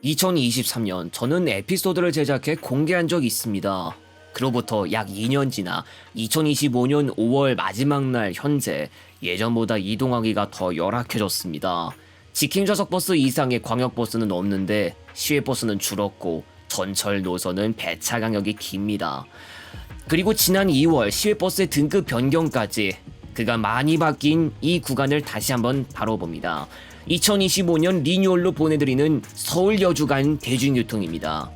2023년 저는 에피소드를 제작해 공개한 적이 있습니다. 그로부터 약 2년 지나 2025년 5월 마지막 날 현재 예전보다 이동하기가 더 열악해졌습니다. 직행 좌석 버스 이상의 광역버스는 없는데 시외버스는 줄었고 전철 노선은 배차 간격이 깁니다. 그리고 지난 2월 시외버스의 등급 변경까지 그간 많이 바뀐 이 구간을 다시 한번 다뤄봅니다. 2025년 리뉴얼로 보내드리는 서울 여주 간 대중교통입니다.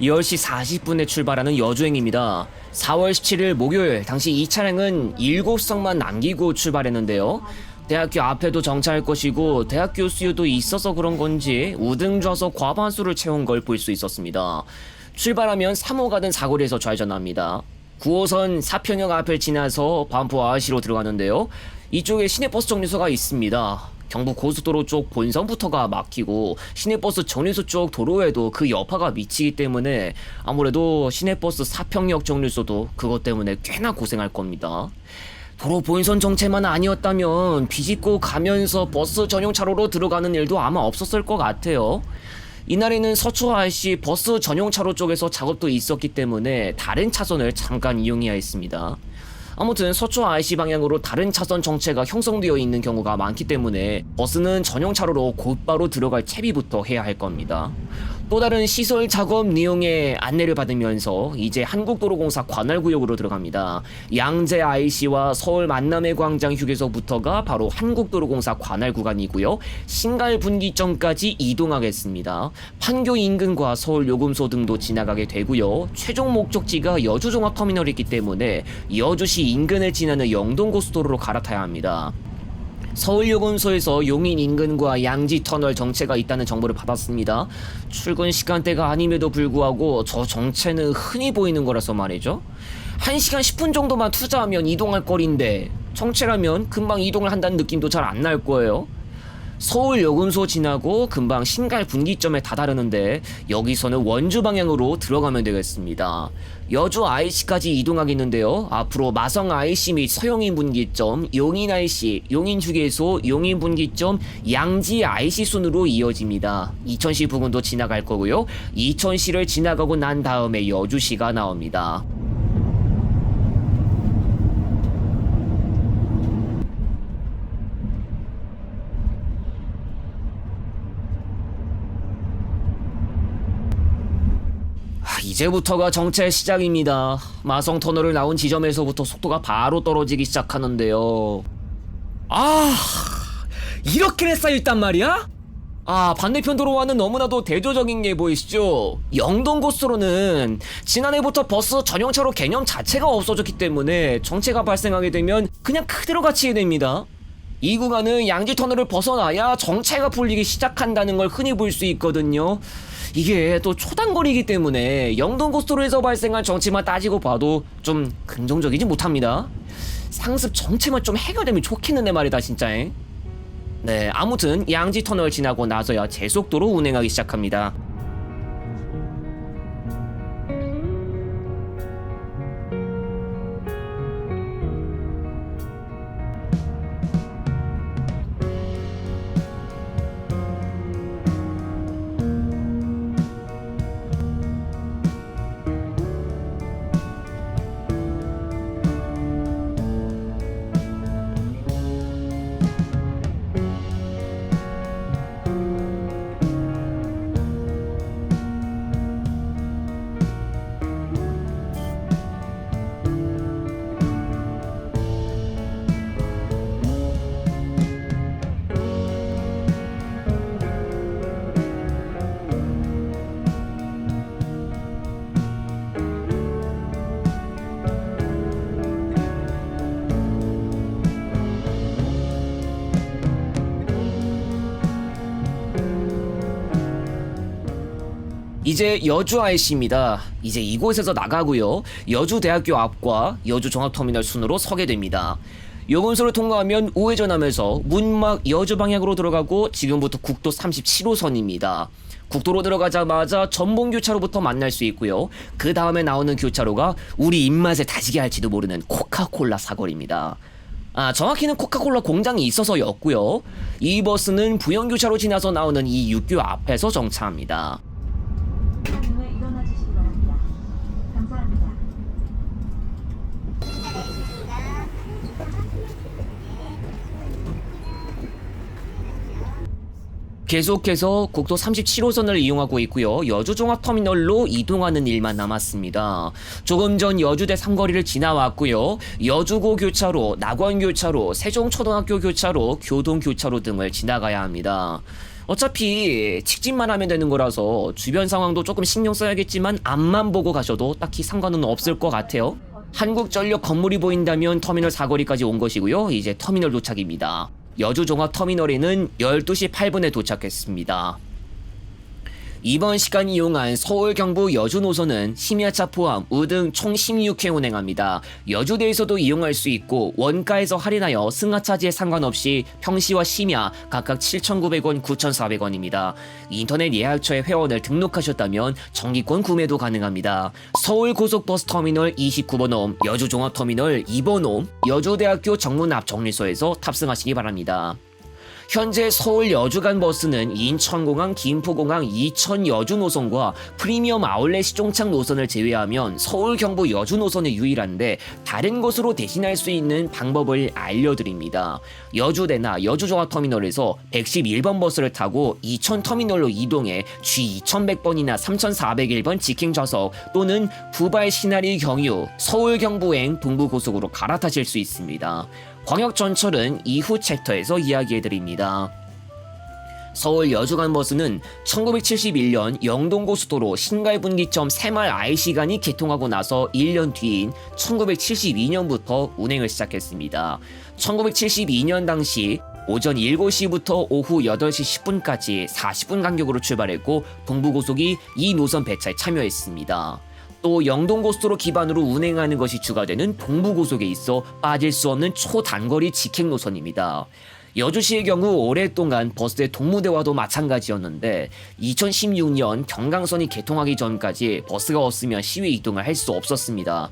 10시 40분에 출발하는 여주행입니다. 4월 17일 목요일 당시 이 차량은 7석만 남기고 출발했는데요. 대학교 앞에도 정차할 것이고 대학교 수요도 있어서 그런 건지 우등 좌석 과반수를 채운 걸 볼 수 있었습니다. 출발하면 3호 가든 사거리에서 좌회전합니다. 9호선 사평역 앞을 지나서 반포 아시로 들어가는데요. 이쪽에 시내버스 정류소가 있습니다. 경부 고속도로 쪽 본선부터가 막히고 시내버스 정류소 쪽 도로에도 그 여파가 미치기 때문에 아무래도 시내버스 사평역 정류소도 그것 때문에 꽤나 고생할 겁니다. 도로 본선 정체만 아니었다면 비집고 가면서 버스 전용 차로로 들어가는 일도 아마 없었을 것 같아요. 이날에는 서초 IC 버스 전용 차로 쪽에서 작업도 있었기 때문에 다른 차선을 잠깐 이용해야 했습니다. 아무튼 서초 IC 방향으로 다른 차선 정체가 형성되어 있는 경우가 많기 때문에 버스는 전용 차로로 곧바로 들어갈 채비부터 해야 할 겁니다. 또 다른 시설 작업 내용의 안내를 받으면서 이제 한국도로공사 관할구역으로 들어갑니다. 양재 IC와 서울 만남의 광장 휴게소부터가 바로 한국도로공사 관할 구간이고요. 신갈 분기점까지 이동하겠습니다. 판교 인근과 서울 요금소 등도 지나가게 되고요. 최종 목적지가 여주 종합터미널이기 때문에 여주시 인근을 지나는 영동고속도로로 갈아타야 합니다. 서울요금소에서 용인 인근과 양지터널 정체가 있다는 정보를 받았습니다. 출근 시간대가 아님에도 불구하고 저 정체는 흔히 보이는 거라서 말이죠. 1시간 10분 정도만 투자하면 이동할 거리인데 정체라면 금방 이동을 한다는 느낌도 잘 안 날 거예요. 서울 요금소 지나고 금방 신갈 분기점에 다다르는데 여기서는 원주 방향으로 들어가면 되겠습니다. 여주 IC까지 이동하겠는데요. 앞으로 마성 IC 및 서영인 분기점, 용인 IC, 용인 휴게소, 용인 분기점, 양지 IC 순으로 이어집니다. 이천시 부근도 지나갈 거고요. 이천시를 지나가고 난 다음에 여주시가 나옵니다. 이제부터가 정체 시작입니다. 마성 터널을 나온 지점에서부터 속도가 바로 떨어지기 시작하는데요. 이렇게 쌓여있단 말이야? 반대편 도로와는 너무나도 대조적인 게 보이시죠? 영동고속도로는 지난해부터 버스 전용차로 개념 자체가 없어졌기 때문에 정체가 발생하게 되면 그냥 그대로 갇히게 됩니다. 이 구간은 양지터널을 벗어나야 정체가 풀리기 시작한다는 걸 흔히 볼 수 있거든요. 이게 또 초단거리이기 때문에 영동고속도로에서 발생한 정체만 따지고 봐도 좀 긍정적이지 못합니다. 상습 정체만 좀 해결되면 좋겠는데 말이다 진짜. 네, 아무튼 양지터널 지나고 나서야 제속도로 운행하기 시작합니다. 이제 여주 IC입니다. 이제 이곳에서 나가고요. 여주대학교 앞과 여주종합터미널 순으로 서게 됩니다. 요금소를 통과하면 우회전하면서 문막 여주 방향으로 들어가고 지금부터 국도 37호선입니다. 국도로 들어가자마자 전봉교차로부터 만날 수 있고요. 그 다음에 나오는 교차로가 우리 입맛에 다지게 할지도 모르는 코카콜라 사거리입니다. 정확히는 코카콜라 공장이 있어서였고요. 이 버스는 부영교차로 지나서 나오는 이 육교 앞에서 정차합니다. 문을 일어나 주시기 바랍니다. 감사합니다. 계속해서 국도 37호선을 이용하고 있고요. 여주종합터미널로 이동하는 일만 남았습니다. 조금 전 여주대 삼거리를 지나왔고요. 여주고 교차로, 낙원교차로, 세종초등학교 교차로, 교동교차로 등을 지나가야 합니다. 어차피 직진만 하면 되는 거라서 주변 상황도 조금 신경 써야겠지만 앞만 보고 가셔도 딱히 상관은 없을 것 같아요. 한국전력 건물이 보인다면 터미널 사거리까지 온 것이고요. 이제 터미널 도착입니다. 여주종합터미널에는 12시 8분에 도착했습니다. 이번 시간 이용한 서울 경부 여주 노선은 심야차 포함 우등 총 16회 운행합니다. 여주대에서도 이용할 수 있고 원가에서 할인하여 승하차지에 상관없이 평시와 심야 각각 7,900원, 9,400원입니다. 인터넷 예약처에 회원을 등록하셨다면 정기권 구매도 가능합니다. 서울고속버스터미널 29번홈, 여주종합터미널 2번홈, 여주대학교 정문 앞 정류소에서 탑승하시기 바랍니다. 현재 서울 여주 간 버스는 인천공항, 김포공항, 이천 여주 노선과 프리미엄 아울렛 시종착 노선을 제외하면 서울 경부 여주 노선이 유일한데 다른 곳으로 대신할 수 있는 방법을 알려드립니다. 여주대나 여주종합터미널에서 111번 버스를 타고 이천 터미널로 이동해 G2100번이나 3401번 직행 좌석 또는 부발 신할이 경유 서울 경부행 동부고속으로 갈아타실 수 있습니다. 광역전철은 이후 챕터에서 이야기해드립니다. 서울 여주간 버스는 1971년 영동고속도로 신갈분기점 새마을 IC간이 개통하고 나서 1년 뒤인 1972년부터 운행을 시작했습니다. 1972년 당시 오전 7시부터 오후 8시 10분까지 40분 간격으로 출발했고 동부고속이 이 노선 배차에 참여했습니다. 또 영동고속도로 기반으로 운행하는 것이 주가 되는 동부고속에 있어 빠질 수 없는 초단거리 직행 노선입니다. 여주시의 경우 오랫동안 버스의 동무대와도 마찬가지였는데 2016년 경강선이 개통하기 전까지 버스가 없으면 시외 이동을 할 수 없었습니다.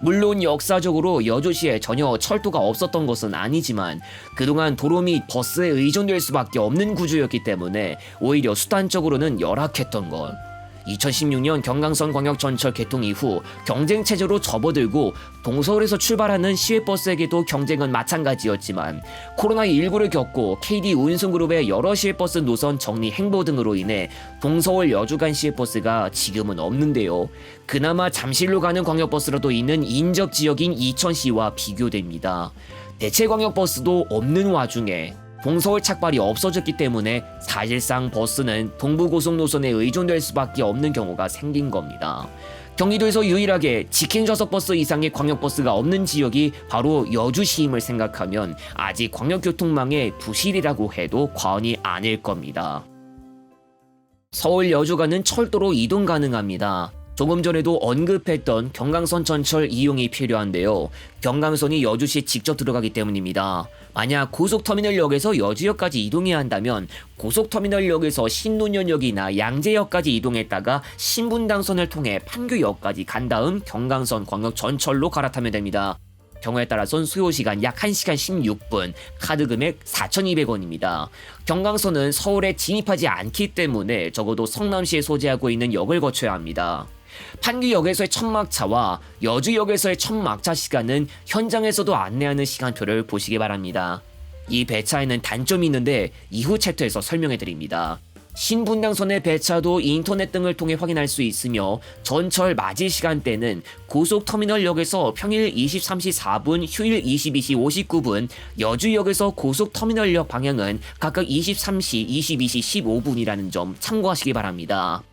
물론 역사적으로 여주시에 전혀 철도가 없었던 것은 아니지만 그동안 도로 및 버스에 의존될 수밖에 없는 구조였기 때문에 오히려 수단적으로는 열악했던 것. 2016년 경강선 광역전철 개통 이후 경쟁체제로 접어들고 동서울에서 출발하는 시외버스에게도 경쟁은 마찬가지였지만 코로나19를 겪고 KD 운송그룹의 여러 시외버스 노선 정리 행보 등으로 인해 동서울 여주간 시외버스가 지금은 없는데요. 그나마 잠실로 가는 광역버스라도 있는 인접지역인 이천시와 비교됩니다. 대체 광역버스도 없는 와중에 동서울 착발이 없어졌기 때문에 사실상 버스는 동부고속 노선에 의존될 수밖에 없는 경우가 생긴 겁니다. 경기도에서 유일하게 직행좌석 버스 이상의 광역버스가 없는 지역이 바로 여주시임을 생각하면 아직 광역교통망의 부실이라고 해도 과언이 아닐 겁니다. 서울 여주간은 철도로 이동 가능합니다. 조금 전에도 언급했던 경강선 전철 이용이 필요한데요. 경강선이 여주시에 직접 들어가기 때문입니다. 만약 고속터미널역에서 여주역까지 이동해야 한다면 고속터미널역에서 신논현역이나 양재역까지 이동했다가 신분당선을 통해 판교역까지 간 다음 경강선 광역전철로 갈아타면 됩니다. 경우에 따라선 소요시간 약 1시간 16분, 카드 금액 4,200원입니다. 경강선은 서울에 진입하지 않기 때문에 적어도 성남시에 소재하고 있는 역을 거쳐야 합니다. 판교역에서의 첫 막차와 여주역에서의 첫 막차 시간은 현장에서도 안내하는 시간표를 보시기 바랍니다. 이 배차에는 단점이 있는데 이후 챕터에서 설명해 드립니다. 신분당선의 배차도 인터넷 등을 통해 확인할 수 있으며 전철 맞이 시간대는 고속터미널역에서 평일 23시 4분, 휴일 22시 59분, 여주역에서 고속터미널역 방향은 각각 23시, 22시 15분이라는 점 참고하시기 바랍니다.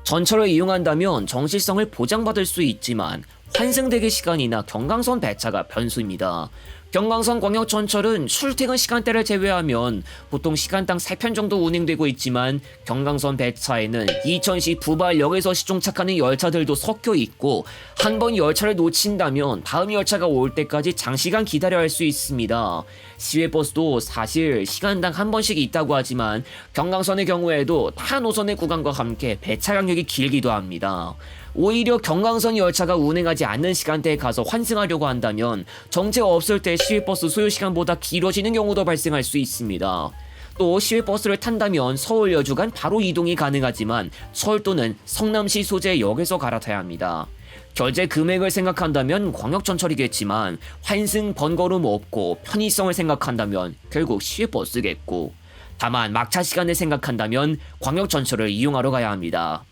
전철을 이용한다면 정실성을 보장받을 수 있지만 환승대기 시간이나 경강선 배차가 변수입니다. 경강선 광역전철은 출퇴근 시간대를 제외하면 보통 시간당 3편 정도 운행되고 있지만 경강선 배차에는 이천시 부발역에서 시종착하는 열차들도 섞여 있고 한 번 열차를 놓친다면 다음 열차가 올 때까지 장시간 기다려야 할 수 있습니다. 시외버스도 사실 시간당 한 번씩 있다고 하지만 경강선의 경우에도 타 노선의 구간과 함께 배차 간격이 길기도 합니다. 오히려 경강선 열차가 운행하지 않는 시간대에 가서 환승하려고 한다면 정체 없을 때 시외버스 소요시간보다 길어지는 경우도 발생할 수 있습니다. 또 시외버스를 탄다면 서울 여주 간 바로 이동이 가능하지만 철도는 성남시 소재 역에서 갈아타야 합니다. 결제 금액을 생각한다면 광역전철이겠지만 환승 번거로움 없고 편의성을 생각한다면 결국 시외버스겠고, 다만 막차 시간을 생각한다면 광역전철을 이용하러 가야 합니다.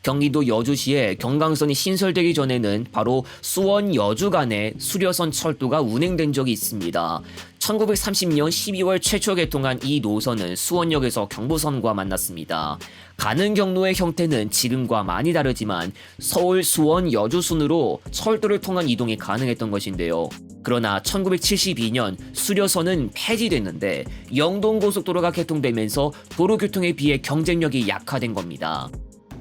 경기도 여주시에 경강선이 신설되기 전에는 바로 수원 여주 간에 수려선 철도가 운행된 적이 있습니다. 1930년 12월 최초 개통한 이 노선은 수원역에서 경부선과 만났습니다. 가는 경로의 형태는 지금과 많이 다르지만 서울, 수원, 여주 순으로 철도를 통한 이동이 가능했던 것인데요. 그러나 1972년 수려선은 폐지됐는데 영동고속도로가 개통되면서 도로교통에 비해 경쟁력이 약화된 겁니다.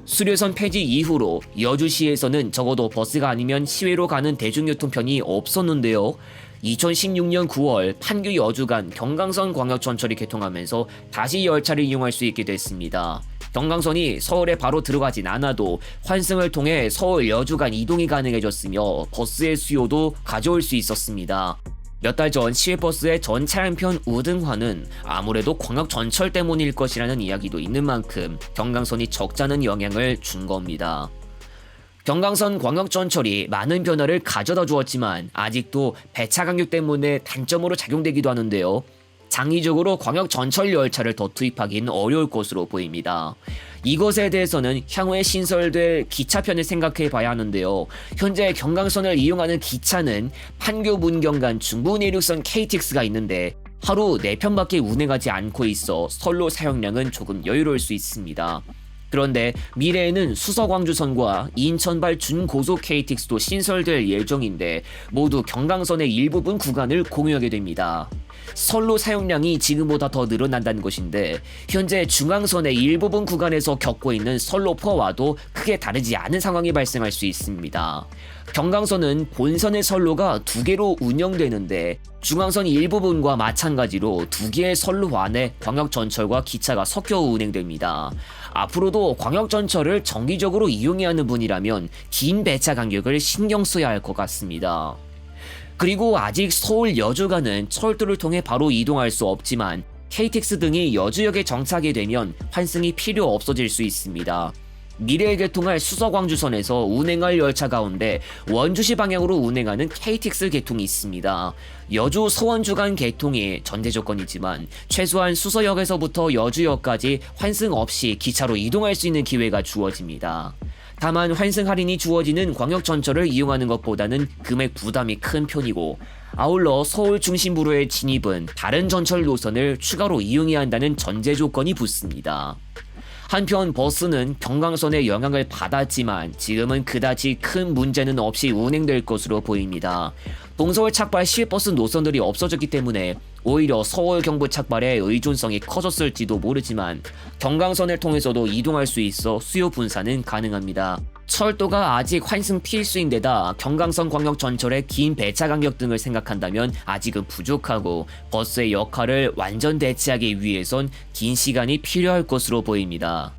수려선 폐지 이후로 여주시에서는 적어도 버스가 아니면 시외로 가는 대중교통편이 없었는데요. 2016년 9월 판교 여주 간 경강선 광역전철이 개통하면서 다시 열차를 이용할 수 있게 됐습니다. 경강선이 서울에 바로 들어가진 않아도 환승을 통해 서울 여주 간 이동이 가능해졌으며 버스의 수요도 가져올 수 있었습니다. 몇 달 전 시외버스의 전 차량편 우등화는 아무래도 광역전철 때문일 것이라는 이야기도 있는 만큼 경강선이 적잖은 영향을 준 겁니다. 경강선 광역전철이 많은 변화를 가져다 주었지만 아직도 배차 간격 때문에 단점으로 작용되기도 하는데요. 장기적으로 광역전철 열차를 더 투입하기는 어려울 것으로 보입니다. 이것에 대해서는 향후에 신설될 기차편을 생각해 봐야 하는데요. 현재 경강선을 이용하는 기차는 판교 문경 간 중부내륙선 KTX가 있는데 하루 4편밖에 운행하지 않고 있어 선로 사용량은 조금 여유로울 수 있습니다. 그런데 미래에는 수서광주선과 인천발 준고속 KTX도 신설될 예정인데 모두 경강선의 일부분 구간을 공유하게 됩니다. 선로 사용량이 지금보다 더 늘어난다는 것인데 현재 중앙선의 일부분 구간에서 겪고 있는 선로포화와도 크게 다르지 않은 상황이 발생할 수 있습니다. 경강선은 본선의 선로가 2개로 운영되는데 중앙선 일부분과 마찬가지로 2개의 선로 안에 광역전철과 기차가 섞여 운행됩니다. 앞으로도 광역전철을 정기적으로 이용해야 하는 분이라면 긴 배차 간격을 신경 써야 할 것 같습니다. 그리고 아직 서울 여주 간은 철도를 통해 바로 이동할 수 없지만 KTX 등이 여주역에 정차하게 되면 환승이 필요 없어질 수 있습니다. 미래에 개통할 수서광주선에서 운행할 열차 가운데 원주시 방향으로 운행하는 KTX 개통이 있습니다. 여주 서원주 간 개통이 전제 조건이지만 최소한 수서역에서부터 여주역까지 환승 없이 기차로 이동할 수 있는 기회가 주어집니다. 다만 환승 할인이 주어지는 광역전철을 이용하는 것보다는 금액 부담이 큰 편이고, 아울러 서울 중심부로의 진입은 다른 전철 노선을 추가로 이용해야 한다는 전제 조건이 붙습니다. 한편 버스는 경강선의 영향을 받았지만 지금은 그다지 큰 문제는 없이 운행될 것으로 보입니다. 동서울 착발 시외버스 노선들이 없어졌기 때문에 오히려 서울 경부 착발의 의존성이 커졌을지도 모르지만 경강선을 통해서도 이동할 수 있어 수요 분산은 가능합니다. 철도가 아직 환승 필수인데다 경강선 광역전철의 긴 배차 간격 등을 생각한다면 아직은 부족하고 버스의 역할을 완전 대체하기 위해선 긴 시간이 필요할 것으로 보입니다.